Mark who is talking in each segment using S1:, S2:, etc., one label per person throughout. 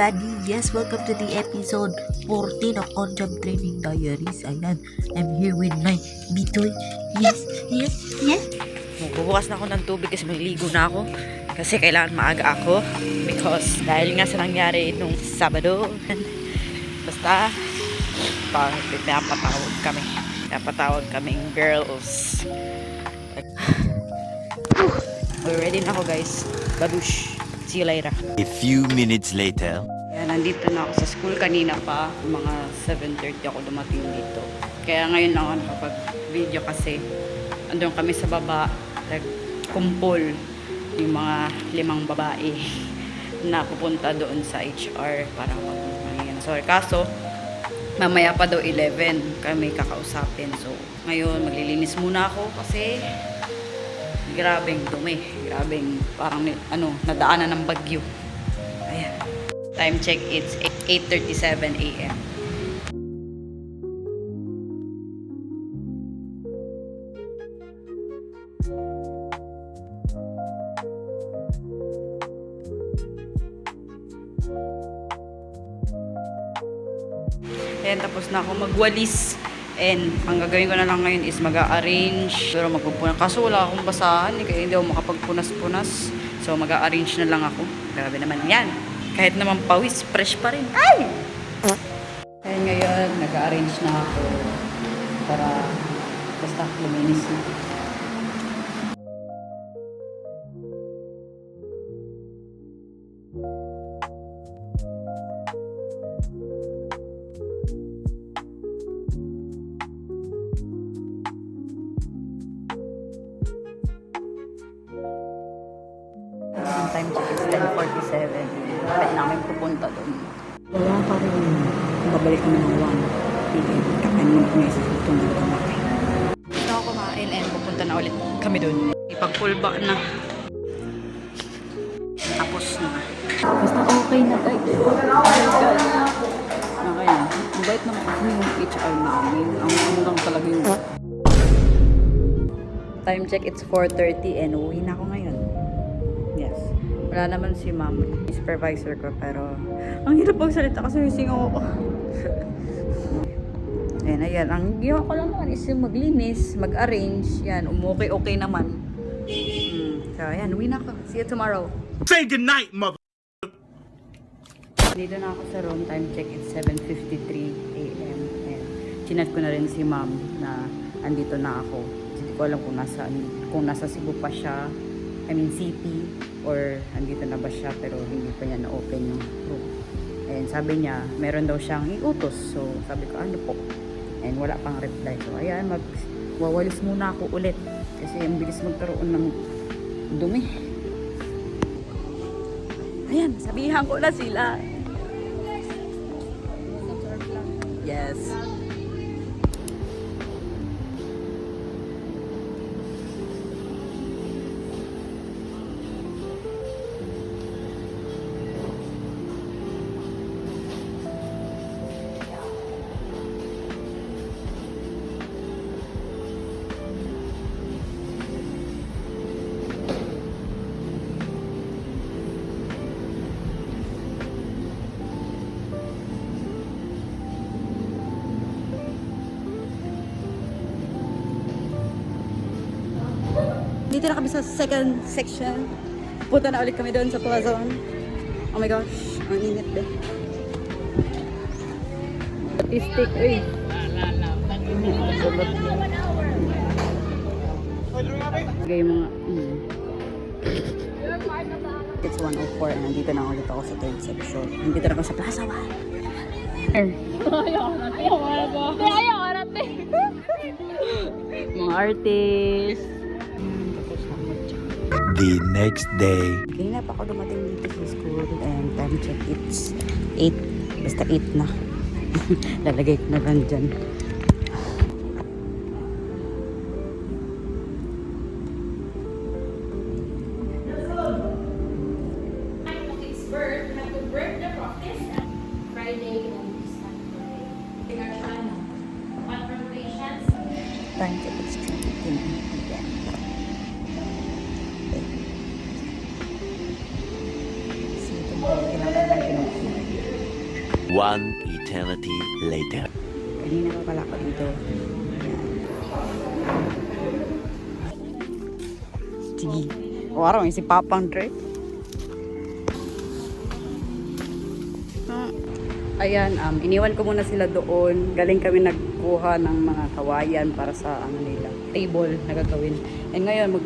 S1: everybody! Yes, welcome to the episode 14 of On Job Training Diaries. Ayan, I'm here with my bitoy. Yes. Bubukas na ako ng tubig kasi maliligo na ako. Kasi kailangan maaga ako. Because dahil nga sa nangyari nung Sabado. Basta, pinapatawag kami. Pinapatawag kaming girls. We're ready na ako guys. Babush. See you later.
S2: A few minutes later.
S3: Yan, nandito na ako sa school kanina pa. Mga 7:30 ako dumating dito. Kaya ngayon lang ako nakapag-video kasi andun kami sa baba. Nagkumpol yung mga 5 babae na pupunta doon sa HR para mag-mangingan. Sorry, kaso mamaya pa daw 11 kami kakausapin. So, ngayon maglilinis muna ako kasi grabeng dumi. Grabeng parang nadaanan ng bagyo. Ayan. Time check, it's 8:37 a.m. Ayan, tapos na ako magwalis. And ang gagawin ko na lang ngayon is mag-a-arrange. Pero magpupunas. Kaso wala akong basahan. Kaya hindi ako makapagpunas-punas. So mag-a-arrange na lang ako. Grabe naman yan. Kahit naman pawis, fresh pa rin. Ay! Ayan ngayon, nag-a-arrange na ako. Para basta luminis na. Ang time check is 10:47. Kaya namin pupunta doon. Wala pa rin. Babalik kami ng 1 p.m. Kakanin kami sa tutungin kami. Ito ako kumain and pupunta na ulit kami doon. Ipag-pullback na. Tapos na. Basta okay na guys. Okay na. Mabait naman kasi yung HR namin. Ang ano lang talaga yung time check, it's 4:30 and uwi na ako ngayon. Yes. Wala naman si ma'am, supervisor ko, pero ang hirap magsalita kasi singaw ako. Ayan. Ang ginawa ko lang naman is yung maglinis, mag-arrange. Yan, okay naman. So, ayan, uwi na ako. See you tomorrow.
S2: Say goodnight, mother.
S3: Dito na ako sa room. Time check, it's 7:53 a.m. And chinat ko na rin si ma'am na andito na ako. Hindi ko alam kung nasa Cebu pa siya. City or andito na ba siya pero hindi pa niya na-open yung room. And sabi niya, meron daw siyang iutos. So, sabi ko, ano po? And wala pang reply. So, ayan, magwawalis muna ako ulit. Kasi ang bilis magkaroon ng dumi. Ayan, sabihan ko na sila. Yes. Dito na kami sa second section. Punta na ulit kami doon sa Plaza 1. Oh my gosh, ang init din. Statistic, uy. Gaya mga, It's 1:04 and nandito na ulit ako sa third section. Nandito na ako sa Plaza 1. Mga artist.
S2: The next day.
S3: Kanina pa ako dumating dito sa school and time check it's 8. Basta 8 na. Lalagay ko na lang dyan. Time check it's 10 p.m. See you tomorrow. Kailangan lang pinag
S2: One eternity later.
S3: Kanina pa pala ako dito. Sige. Wala si Papang Dre. Ayan, iniwan ko muna sila doon. Galing kami nagkuha ng mga kawayan para sa nila, table na gagawin. And ngayon,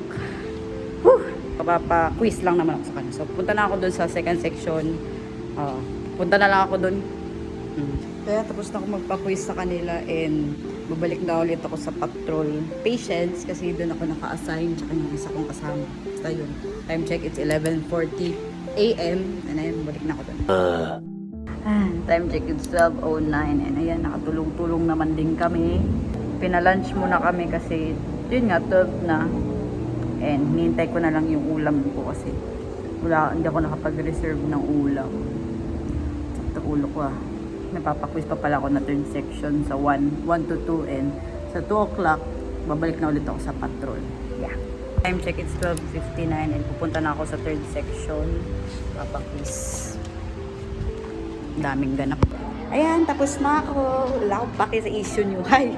S3: papapa-quiz lang naman ako sa kanila. So, punta na ako doon sa second section. Punta na lang ako doon. Kaya tapos na ako magpa-quiz sa kanila and babalik na ulit ako sa patrol patience kasi doon ako naka-assign tsaka yung isa kong kasama. Basta yun. Time check, it's 11:40 a.m. And ayun, balik na ako doon. Time check, it's 12:09 and ayan, nakatulong-tulong naman din kami. Pinalunch muna kami kasi yun nga, 12 na. And hinihintay ko na lang yung ulam ko kasi hindi ako nakapag-reserve ng ulam. Sakto ulo ko Napapaquiz pa pala ako na third section sa 1 to 2 and sa 2 o'clock babalik na ulit ako sa patrol. Yeah. Time check, it's 12:59 and pupunta na ako sa third section. Papaquiz. Daming ganap. Ayan, tapos na ako. Wala akong pake sa issue nyo. Hi!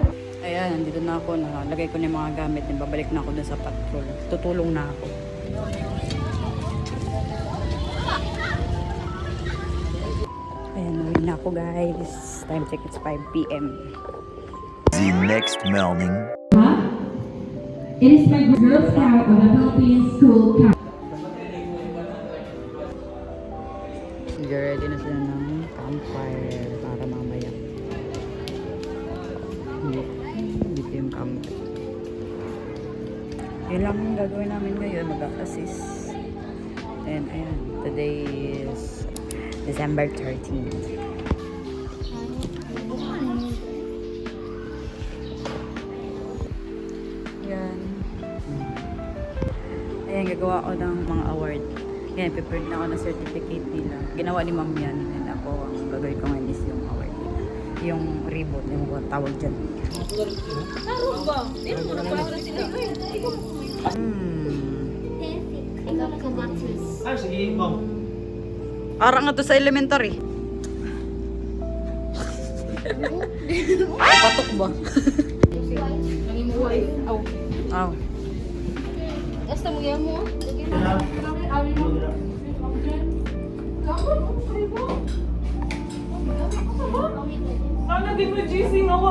S3: Ayan, nandito na ako. Nalagay ko na yung mga gamit. Babalik na ako dun sa patrol. Tutulong na ako. Ayan, uwi na ako guys. Time check, it's 5 p.m.
S2: The next morning.
S4: It is my Girl Scout of the Philippines School Council.
S3: Ready na sila ng campfire para mamaya. Dito yung campfire. Yun lang yung gagawin namin ngayon. Mag-assist. And ayan, today is December 13th. Ayan. Ayan, gagawa ko ng mga award. Ayan, prepared na ako ng certificate nila. Ginawa ni Ma'am yan. And ako, ang gagawin ko ngayon is yung award nila. Yung ribbon, yung tawag dyan. Arang nga to sa elementary. Patok ba? Aw.
S5: Basta mo yan mo.
S6: Naging mo GC nga ako.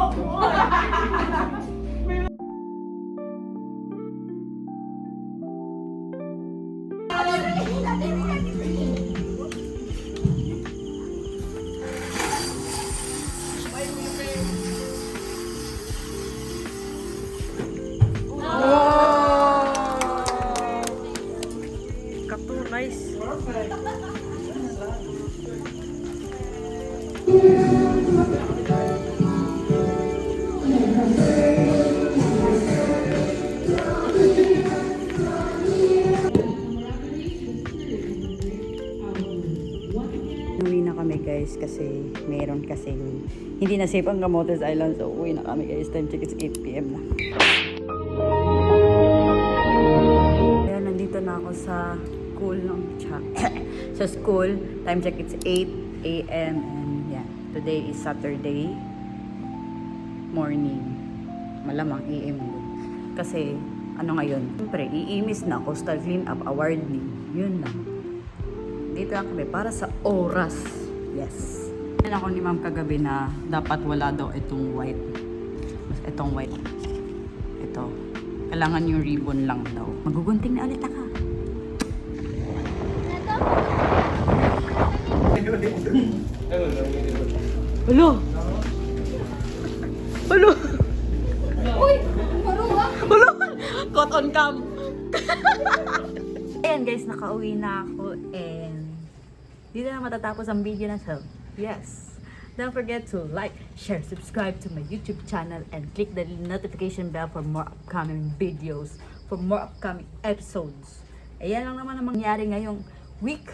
S3: Nice. Uwi na kami guys kasi meron kasing hindi na safe ang Camotes Island, so uwi na kami guys. Time check, it's 8 p.m. na. Ayan, nandito na ako sa school ng sa school. Time check, it's 8 a.m. and yeah, today is Saturday morning. Malamang AM kasi ano ngayon, siyempre iimis na Coastal Cleanup Award ni yun na. Dito lang kami para sa oras. Yes. Yan ako ni Ma'am kagabi na dapat wala daw itong white. Itong white. Ito. Kailangan yung ribbon lang daw. Magugunting na ulit ako. Hello. Hello.
S5: Uy! Marunong ba?
S3: Hello. Caught on cam. Ayan guys, nakauwi na ako and dito na matatapos ang video na to. Yes. Don't forget to like, share, subscribe to my YouTube channel and click the notification bell for more upcoming videos, for more upcoming episodes. Ayan lang naman ang mangyari ngayong week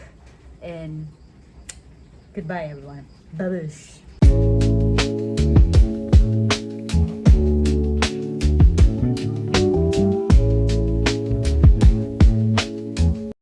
S3: and goodbye everyone. Babush.